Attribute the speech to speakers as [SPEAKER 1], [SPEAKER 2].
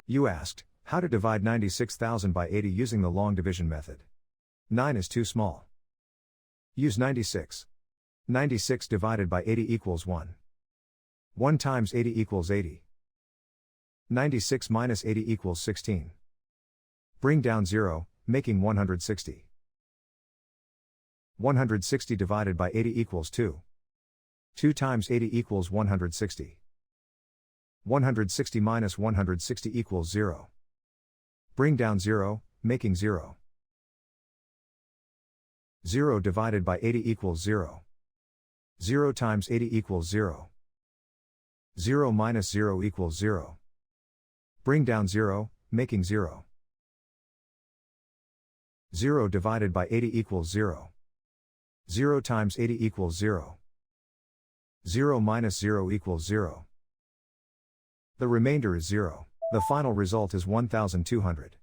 [SPEAKER 1] You asked, how to divide 96,000 by 80 using the long division method. 9 is too small. Use 96. 96 divided by 80 equals 1. 1 times 80 equals 80. 96 minus 80 equals 16. Bring down 0, making 160. 160 divided by 80 equals 2. 2 times 80 equals 160. 160 minus 160 equals 0. Bring down 0, making 0. 0 divided by 80 equals 0. 0 times 80 equals 0. 0 minus 0 equals 0. Bring down 0, making 0. 0 divided by 80 equals 0. 0 times 80 equals 0. 0 minus 0 equals 0. The remainder is 0. The final result is 1200.